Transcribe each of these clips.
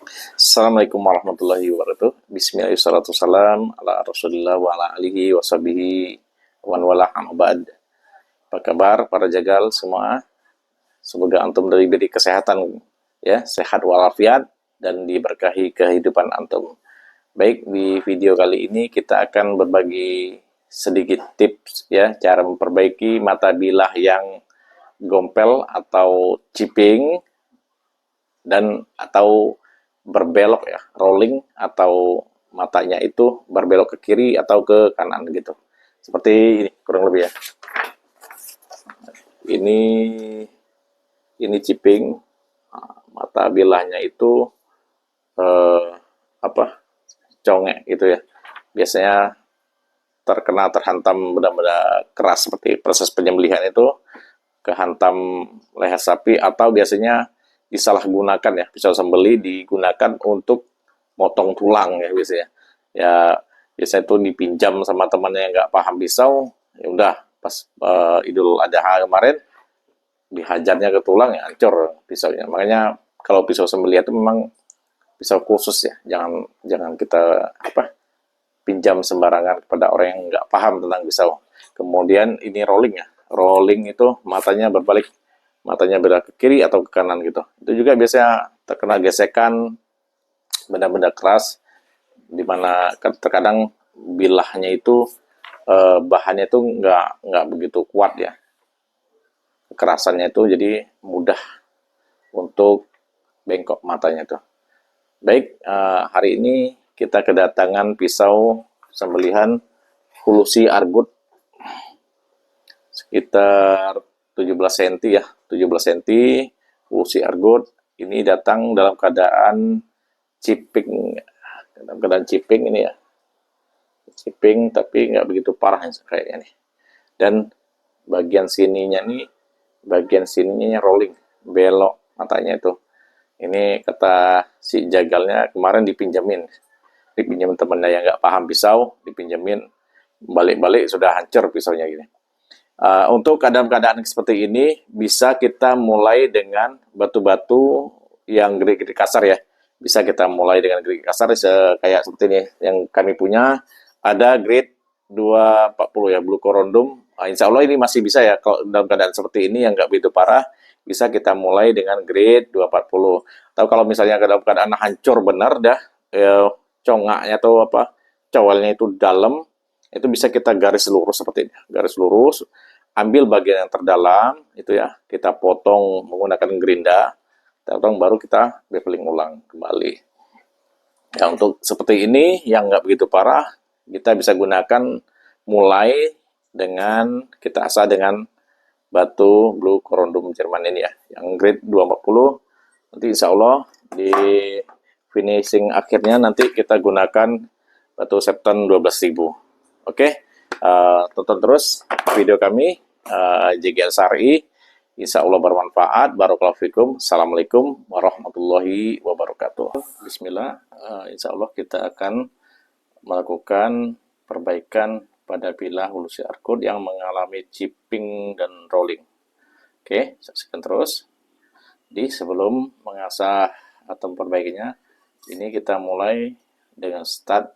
Assalamualaikum warahmatullahi wabarakatuh. Bismillahirrahmanirrahim. Ala Rasulillah wa ala alihi wa sahbihi wa man walah amma ba'd. Apa kabar para jagal semua? Semoga antum diberi kesehatan ya, sehat walafiat dan diberkahi kehidupan antum. Baik, di video kali ini kita akan berbagi sedikit tips ya, cara memperbaiki mata bilah yang gompel atau chipping dan atau berbelok ya, rolling atau matanya itu berbelok ke kiri atau ke kanan gitu. Seperti ini kurang lebih ya. Ini chipping, mata bilahnya itu congek gitu ya. Biasanya terhantam benda-benda keras seperti proses penyembelihan itu kehantam leher sapi, atau biasanya disalahgunakan ya, pisau sembeli digunakan untuk motong tulang ya biasanya. Ya biasanya itu dipinjam sama temannya yang nggak paham pisau, ya udah pas Idul Adha kemarin dihajarnya ke tulang ya hancur pisaunya. Makanya kalau pisau sembeli itu memang pisau khusus ya, jangan kita pinjam sembarangan kepada orang yang nggak paham tentang pisau. Kemudian ini rolling ya, rolling itu matanya berbalik, matanya berbalik ke kiri atau ke kanan gitu. Itu juga biasanya terkena gesekan benda-benda keras, dimana terkadang bilahnya itu bahannya itu nggak begitu kuat ya, kekerasannya itu jadi mudah untuk bengkok matanya tuh. Baik, hari ini kita kedatangan pisau sembelihan Hulusi Argut sekitar 17 cm ya, 17 cm Hulusi Argut. Ini datang dalam keadaan chipping, ini ya, chipping tapi nggak begitu parah kayaknya nih. Dan bagian sininya rolling, belok matanya itu. Ini kata si jagalnya kemarin dipinjemin temennya yang nggak paham pisau, dipinjemin, balik-balik sudah hancur pisaunya gini. Untuk keadaan-keadaan seperti ini bisa kita mulai dengan batu-batu yang gede-gede kasar ya. Bisa kita mulai dengan grade kasar kayak seperti ini yang kami punya. Ada grade 240 ya, Blue Corundum. Insya Allah ini masih bisa ya, kalau dalam keadaan seperti ini yang nggak begitu parah, bisa kita mulai dengan grade 240. Atau kalau misalnya dalam keadaan hancur benar dah, congaknya atau cowelnya itu dalam, itu bisa kita garis lurus seperti ini. Garis lurus, ambil bagian yang terdalam, itu ya, kita potong menggunakan gerinda, baru kita beveling ulang kembali. Ya, untuk seperti ini yang nggak begitu parah, kita bisa gunakan mulai dengan kita asah dengan batu Blue Corundum Jerman ini ya, yang grade 240. Nanti insya Allah di finishing akhirnya nanti kita gunakan batu Septon 12.000. Oke, tonton terus video kami JGL Syar'i. Insya Allah bermanfaat. Barakallahu fikum. Assalamualaikum warahmatullahi wabarakatuh. Bismillah. Insya Allah kita akan melakukan perbaikan pada bilah Hulusi Argut yang mengalami chipping dan rolling. Oke, saksikan terus. Sebelum mengasah atau memperbaikinya, ini kita mulai dengan start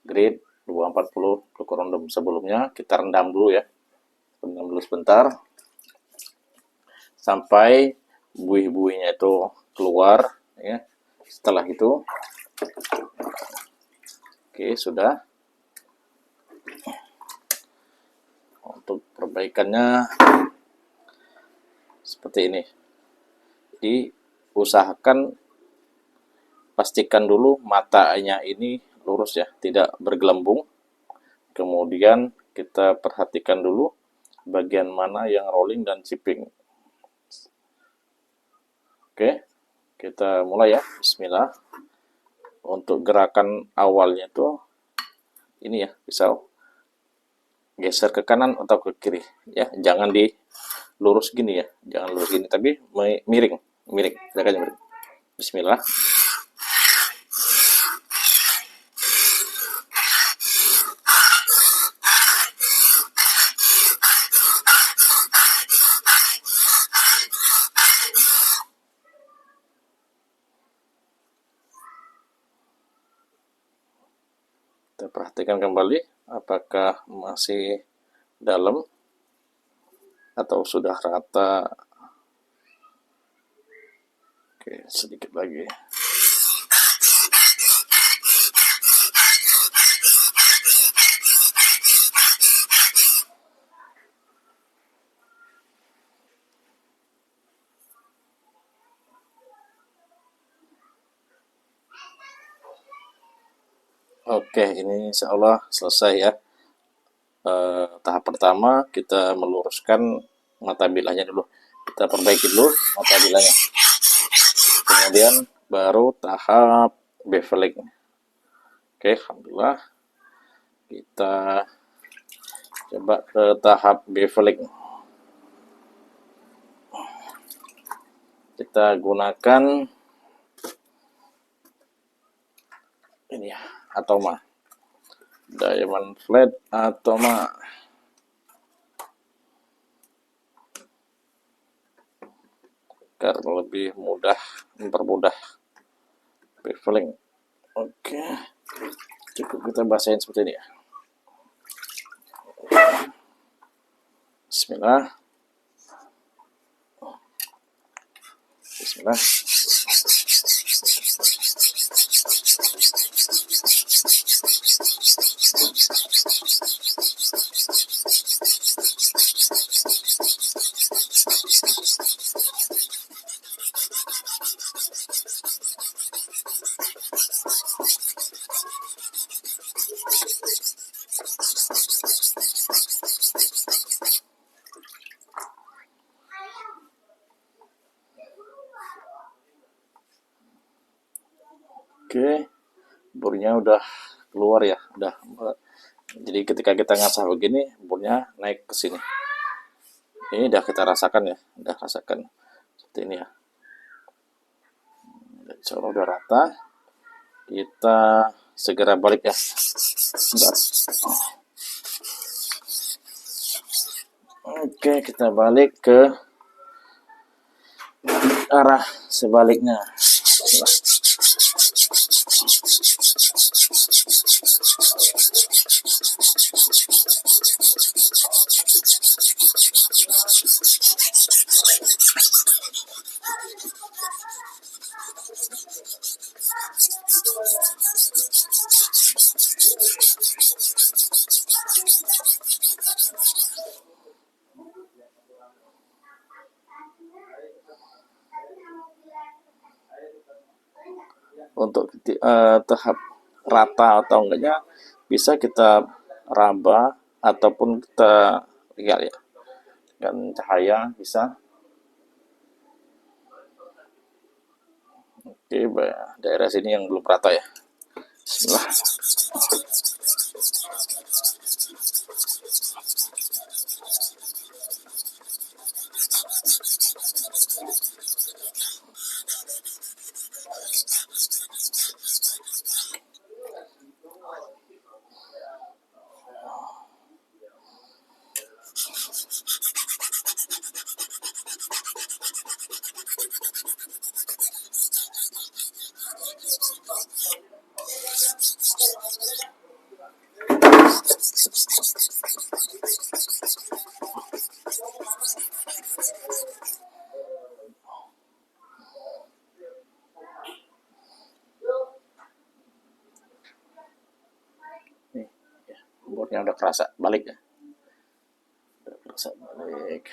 grade 240 Blue Corundum. Sebelumnya kita rendam dulu ya. Rendam dulu sebentar sampai buih-buihnya itu keluar ya. Setelah itu oke, sudah. Untuk perbaikannya seperti ini. Jadi usahakan pastikan dulu matanya ini lurus ya, tidak bergelembung. Kemudian kita perhatikan dulu bagian mana yang rolling dan chipping. Oke, kita mulai ya. Bismillah. Untuk gerakan awalnya itu ini ya, pisau geser ke kanan atau ke kiri ya, jangan di lurus gini ya, jangan lurus gini tapi miring, gerakannya miring. Bismillah. Kita perhatikan kembali apakah masih dalam atau sudah rata. Oke, sedikit lagi. Oke, ini insya Allah selesai ya. Tahap pertama kita meluruskan mata bilahnya dulu. Kita perbaiki dulu mata bilahnya. Kemudian baru tahap beveling. Oke, alhamdulillah. Kita coba ke tahap beveling. Kita gunakan ini ya, Atoma. Diamond flat Atoma. Karena lebih mudah, mempermudah beveling. Oke, cukup kita basahin seperti ini ya. Bismillah. Bismillah. Oke, burnya udah keluar ya, udah. Jadi ketika kita ngasah begini, burnya naik ke sini. Ini udah kita rasakan ya, udah rasakan seperti ini ya. Insya Allah udah rata. Kita segera balik ya. Bentar. Oke, kita balik ke arah sebaliknya. Untuk tahap rata atau enggaknya bisa kita raba ataupun kita lihat ya, dan cahaya bisa. Oke, daerah sini yang belum rata ya. Bismillah. Nih, ya, boardnya udah kerasa balik ya. Udah kerasa balik.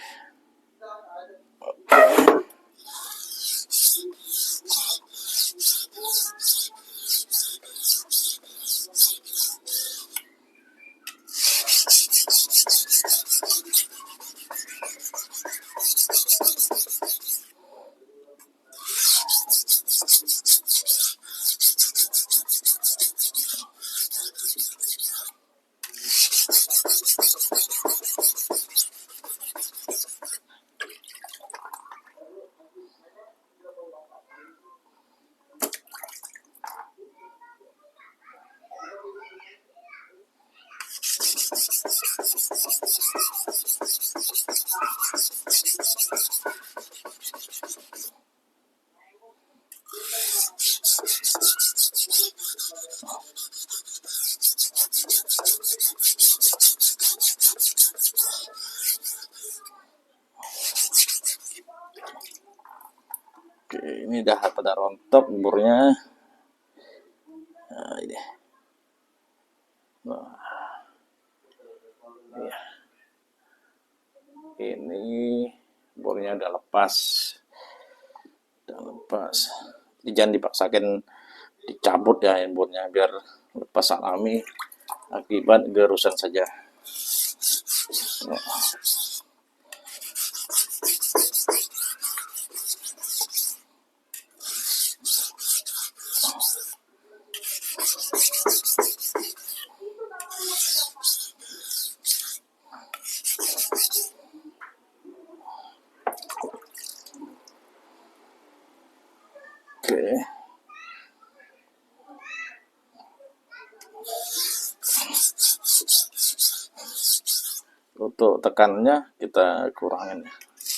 udah pada rontok burnya. Nah, ini. Nah, ya. Ini burnya udah lepas. Jadi jangan dipaksakan dicabut ya burnya, biar lepas alami, akibat gerusan saja. Nah. Oke. Untuk tekanannya kita kurangin,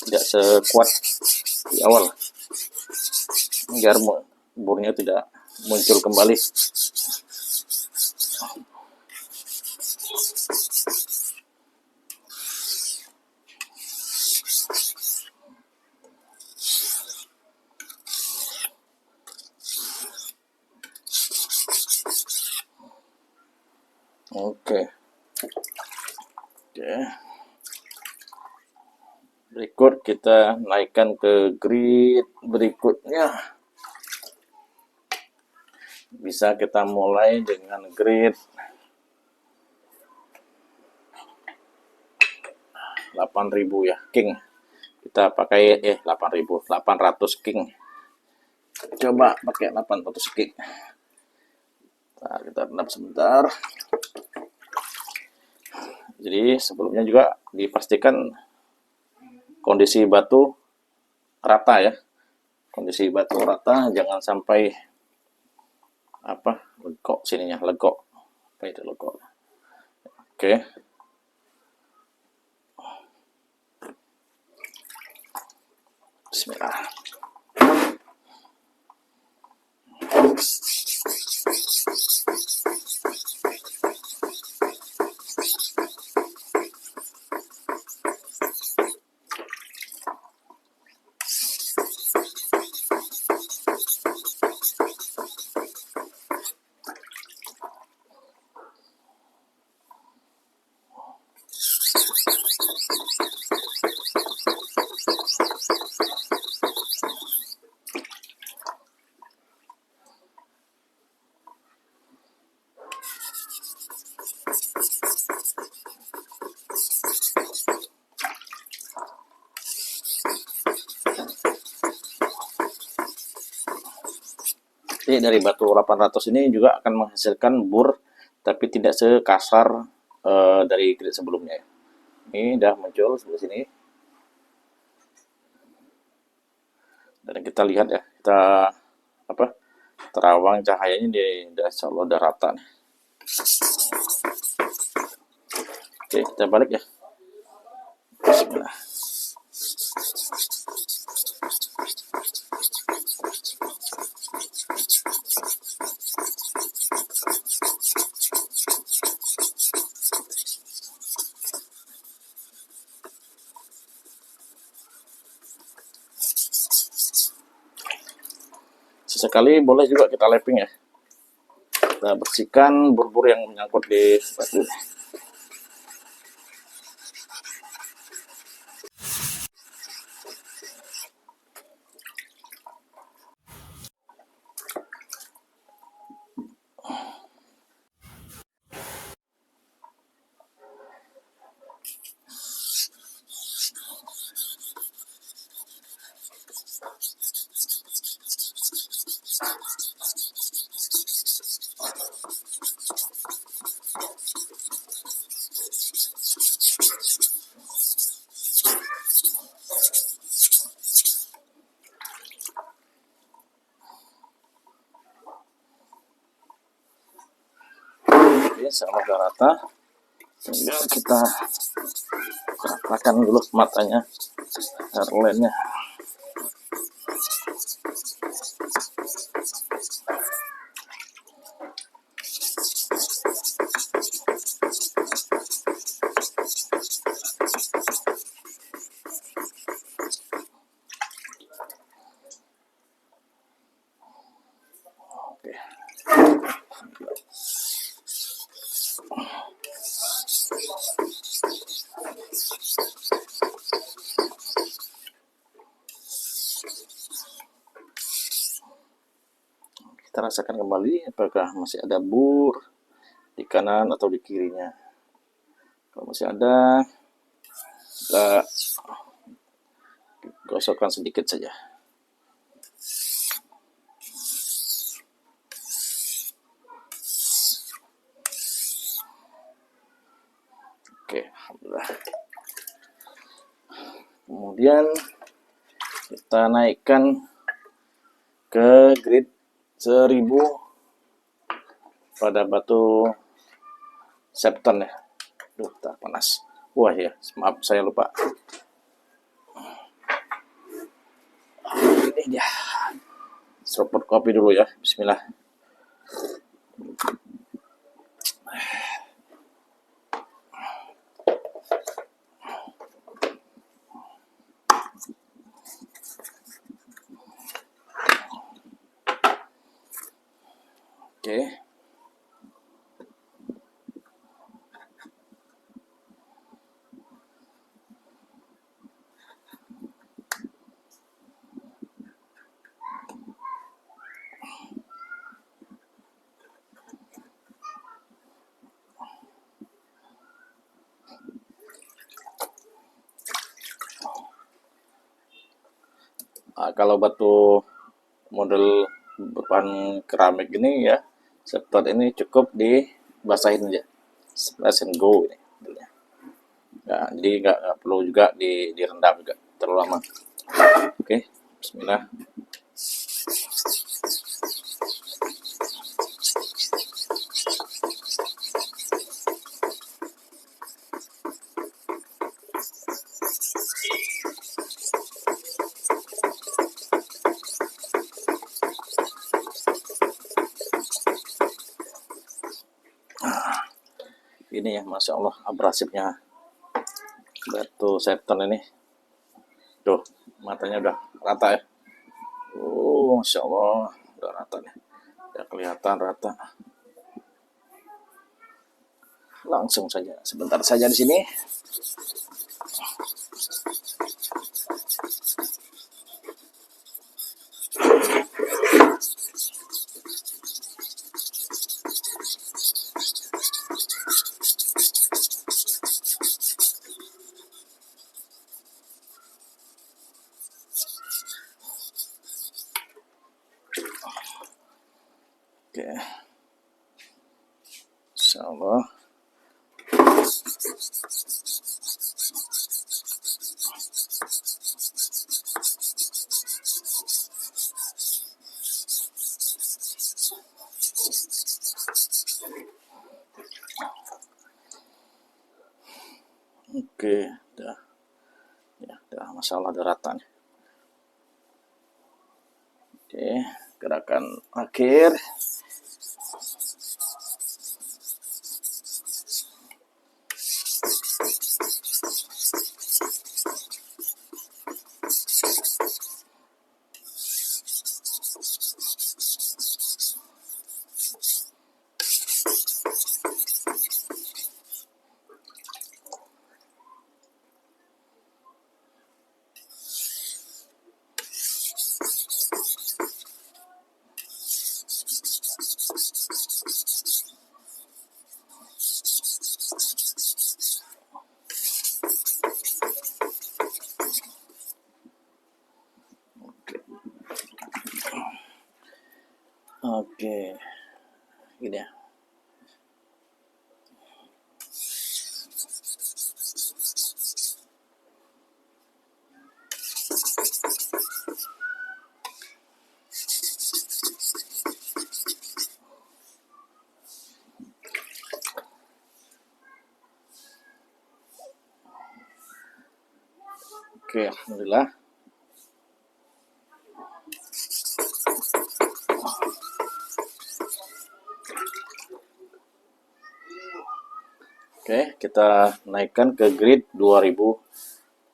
tidak sekuat di awal, biar burnya tidak muncul kembali. Oke. Berikut kita naikkan ke grid berikutnya. Bisa kita mulai dengan grid 8.000 ya, king. Kita pakai 800 king. Coba pakai 800 king. Nah, kita rendam sebentar. Jadi sebelumnya juga dipastikan kondisi batu rata ya. Kondisi batu rata, jangan sampai legok sininya, legok. Apa itu legok? Oke. Bismillah. Jadi dari batu 800 ini juga akan menghasilkan bur, tapi tidak sekasar dari grid sebelumnya. Ini udah muncul sebelah sini. Dan kita lihat ya, terawang cahayanya udah insya Allah udah rata nih. Oke, kita balik ya. Bismillah. Sesekali boleh juga kita lapping ya. Kita bersihkan bur-bur yang menyangkut di batu. Oke, sama rata. Tinggal kita ratakan dulu matanya, airline-nya. Oke. Kita rasakan kembali apakah masih ada bur di kanan atau di kirinya. Kalau masih ada, kita gosokkan sedikit saja. Oke, alhamdulillah. Kemudian kita naikkan ke grid 1000 pada batu septon ya. Duh, tak panas. Wah ya, maaf saya lupa. Ini dia. Seruput kopi dulu ya. Bismillah. Oke. Kalau batu model berbahan keramik ini ya, septon ini cukup dibasahin aja, splash and go ini. Nah, jadi nggak perlu juga direndam juga terlalu lama. Oke, Bismillah. Ini ya, Masya Allah, abrasifnya batu septon ini. Tuh, matanya udah rata ya. Masya Allah, udah rata nih. Udah kelihatan rata. Langsung saja, sebentar saja di sini. Oke. Insyaallah. Oke, udah. Ya, udah masalah ada rata nih. Oke, gerakan akhir. Oke, gini ya. Oke, alhamdulillah. Oke, kita naikkan ke grid 2000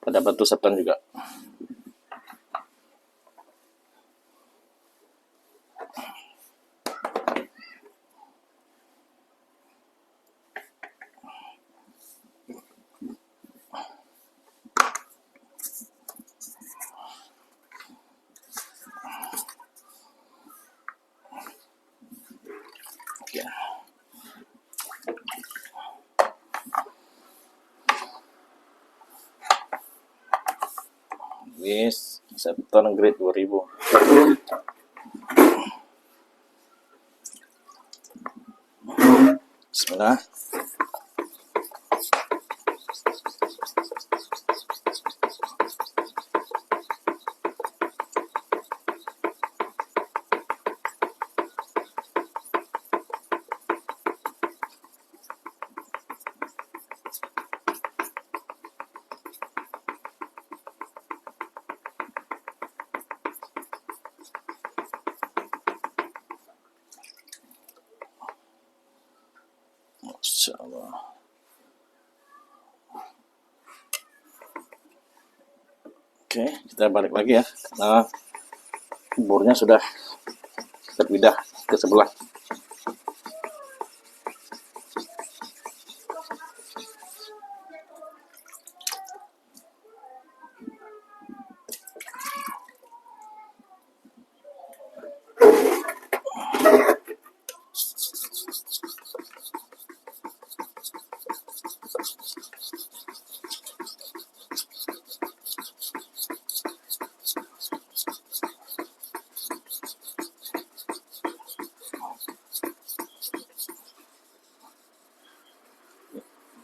pada batu septon juga. Oke. Yes, Septon grade 2000. Bismillah. Masya Allah. Oke, kita balik lagi ya, karena bornya sudah terpindah ke sebelah.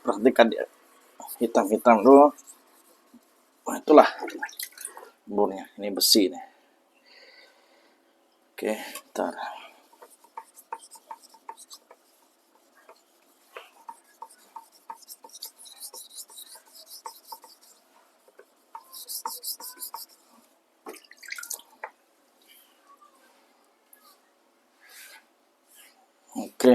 Perhatikan dia hitam-hitam dulu. Nah, itulah bornya. Ini besi nih. Oke, bentar. Oke.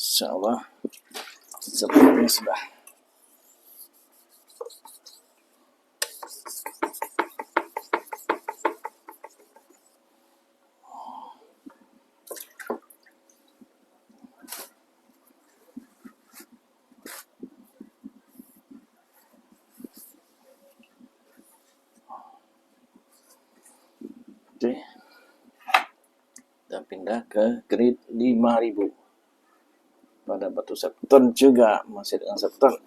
Insya Allah sepertinya sudah. Oke, kita pindah ke grid 5000 pada batu septon juga, masih dengan septon.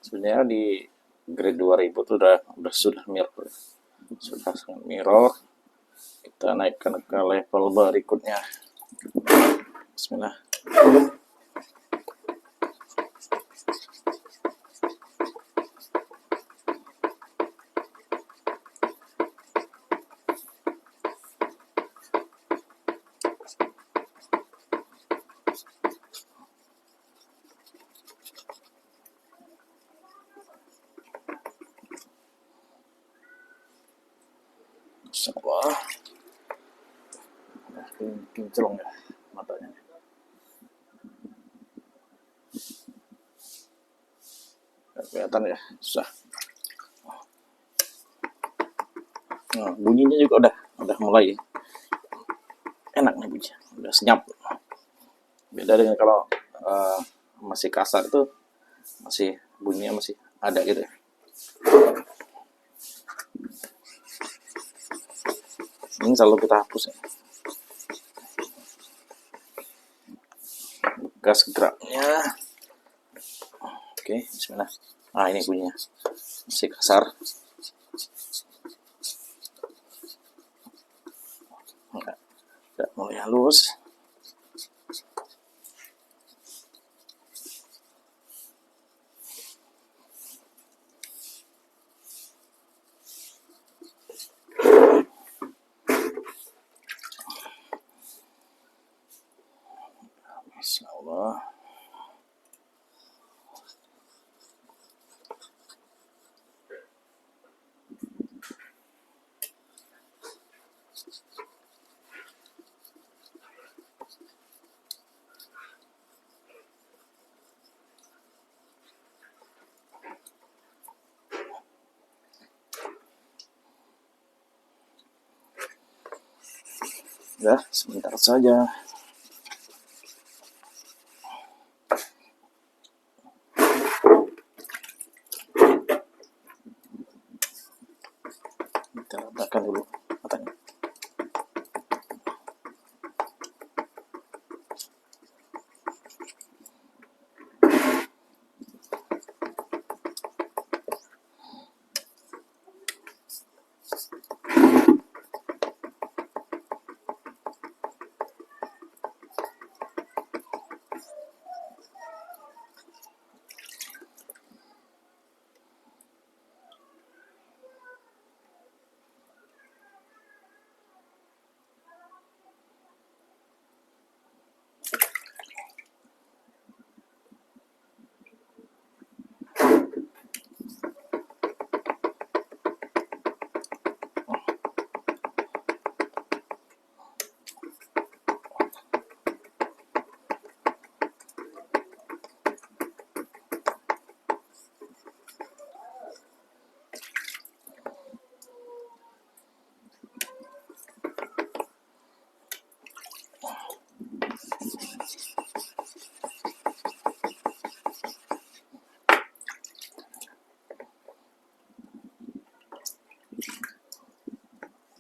Sebenarnya di grade 2000 itu sudah mirror, sudah sangat mirror. Kita naikkan ke level berikutnya. Bismillah. Wah, kinclong ya matanya. Nggak kelihatan ya, susah. Nah, bunyinya juga udah mulai enak nih bunyinya, udah senyap. Beda dengan kalau masih kasar itu masih bunyinya masih ada gitu ya. Ini selalu kita hapus ya. Bekas geraknya. Oke, bismillah. Nah, ini bunyinya masih kasar. Sudah mulai halus. Masya Allah. Ya, sebentar saja. Kita letakkan dulu matanya.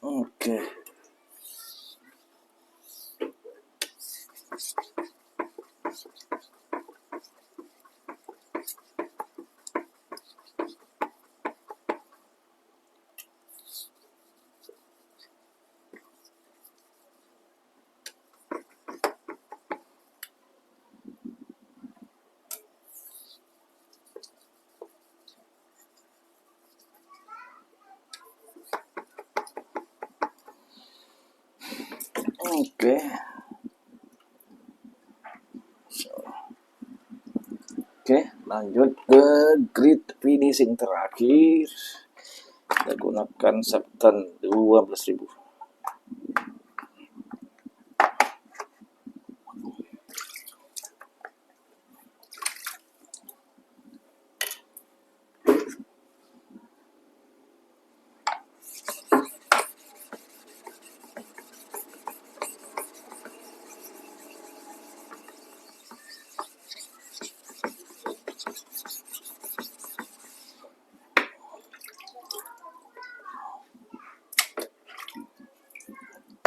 Oke. Oke. Oke, lanjut ke grid finishing terakhir. Kita gunakan Septon 12.000.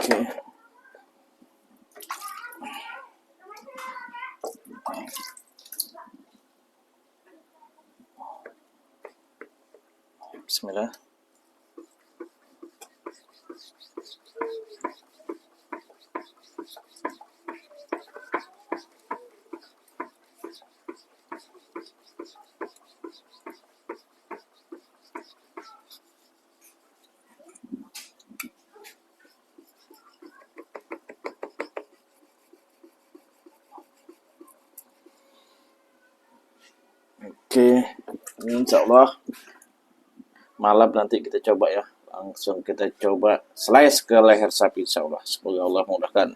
Oke. Bismillah. Oke, ini insya Allah malam nanti kita coba ya. Langsung kita coba slice ke leher sapi insya Allah. Semoga Allah memudahkan.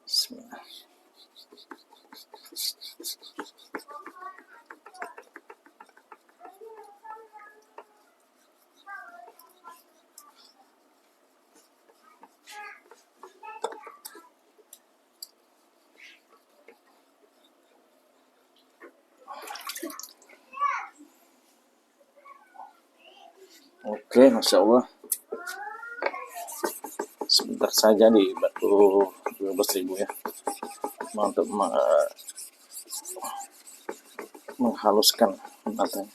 Bismillah. Oke, Masya Allah. Sebentar. sebentar saja dibantu 12.000 ya, untuk menghaluskan matanya.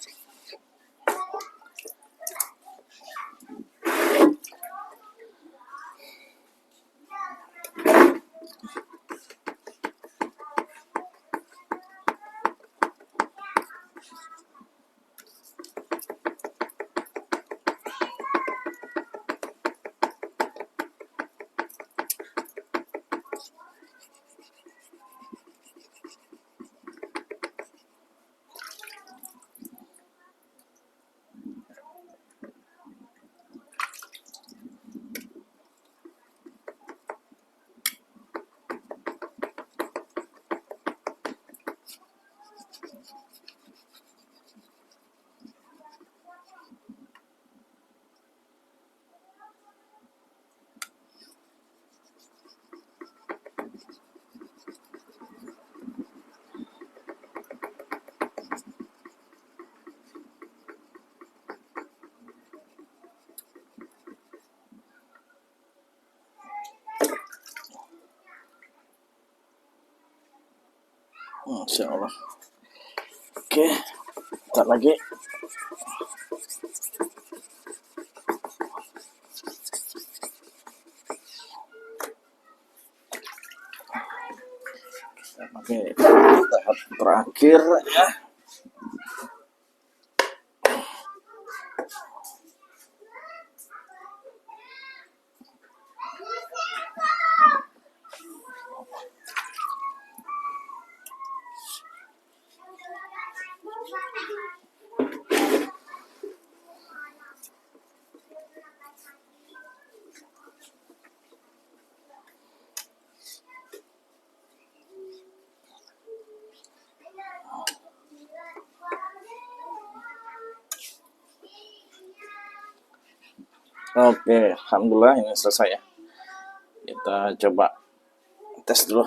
Insya Allah. Oke, bentar lagi. Oke, tahap terakhir ya. Oke, alhamdulillah ini selesai ya. Kita coba tes dulu.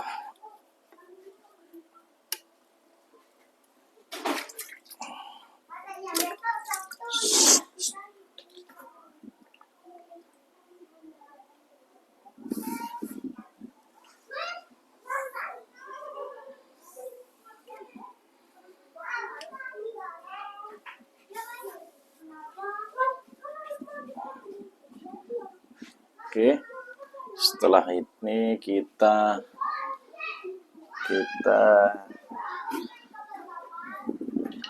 Oke, setelah ini kita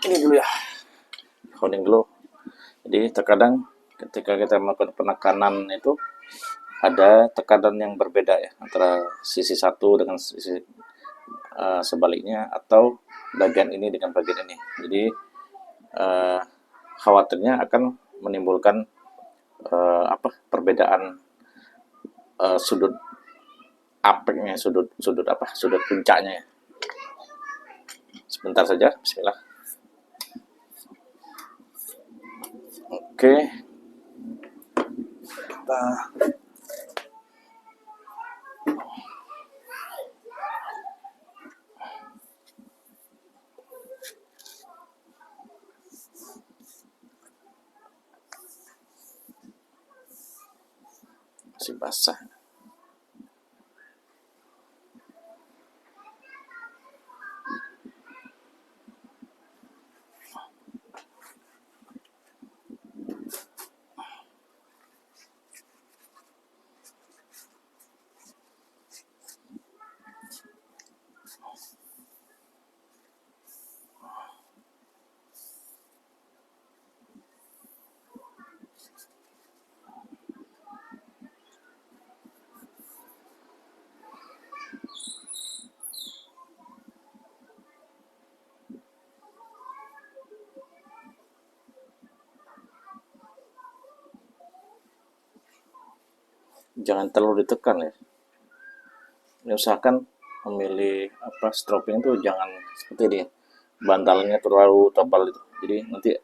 ini dulu ya, holding dulu. Jadi terkadang ketika kita melakukan penekanan itu ada tekanan yang berbeda ya, antara sisi satu dengan sisi sebaliknya, atau bagian ini dengan bagian ini. Jadi khawatirnya akan menimbulkan perbedaan sudut apeknya, sudut puncaknya ya. Sebentar saja, bismillah. Oke, kita masih basah. Jangan terlalu ditekan ya. Ini usahakan memilih stropping itu jangan seperti ini, bantalnya terlalu tebal itu. Jadi nanti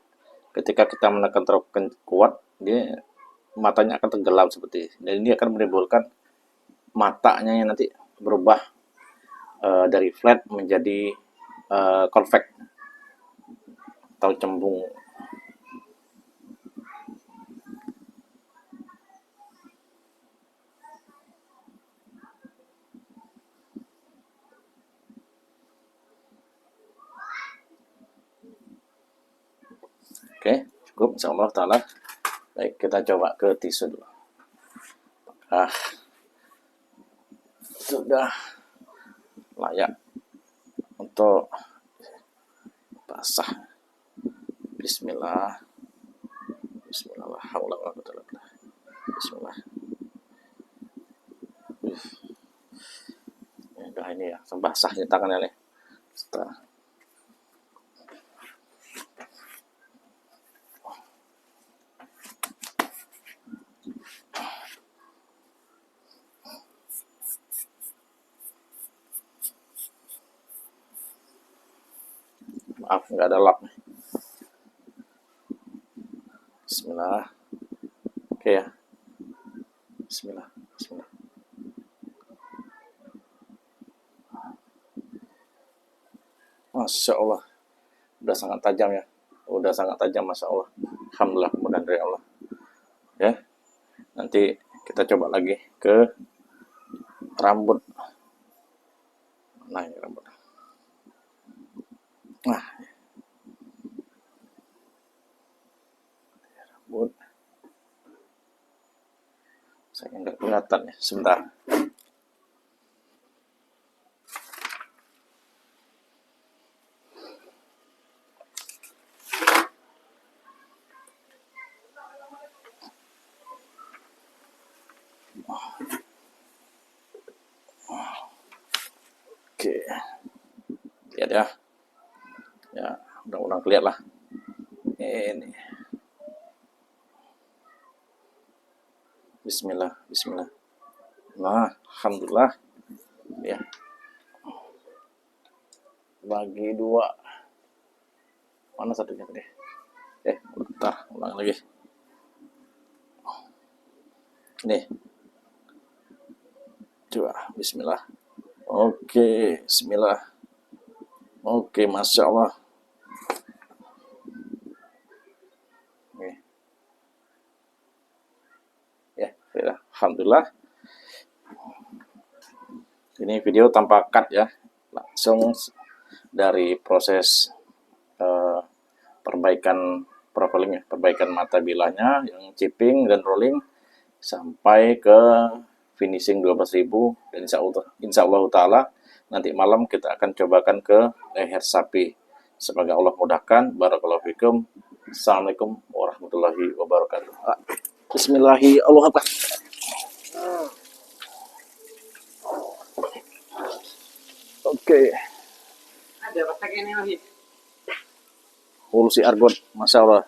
ketika kita menekan terlalu kuat, dia matanya akan tenggelam seperti ini. Dan ini akan menimbulkan matanya yang nanti berubah dari flat menjadi convex atau cembung. Oke, cukup insyaallah taala. Baik, kita coba ke tisu dulu. Sudah layak untuk basah. Bismillah. Bismillah. La haula wala quwwata illa billah. Bismillah. Udah ini ya, basahnya tangannya nih. Setelah. Maaf, nggak ada lap nih. Bismillah. Oke ya. Bismillah. Bismillah. Masya Allah. Udah sangat tajam ya. Udah sangat tajam, Masya Allah. Alhamdulillah, kemudian dari Allah. Ya. Nanti kita coba lagi ke rambut. Nah, ini rambut. Nah, rambut. Saya nggak kelihatan ya. Sebentar. Oke. Lihat ya. Ya, mudah-mudahan kelihatan lah. Ini. Bismillah, bismillah. Nah, alhamdulillah. Ya. Bagi dua. Mana satunya tadi? Bentar, ulang lagi. Nih. Coba, bismillah. Oke, bismillah. Oke, Masya Allah. Oke. Ya, sudah. Alhamdulillah. Ini video tanpa cut ya. Langsung dari proses perbaikan profiling ya, perbaikan mata bilanya yang chipping dan rolling sampai ke finishing 12.000 dan insya Allah taala nanti malam kita akan cobakan ke leher sapi. Semoga Allah mudahkan. Barakallahu fikum. Assalamualaikum warahmatullahi wabarakatuh. Bismillahirrahmanirrahim. Allah Akbar. Oke. Ada pakai ini lagi. Polusi argon, masya Allah.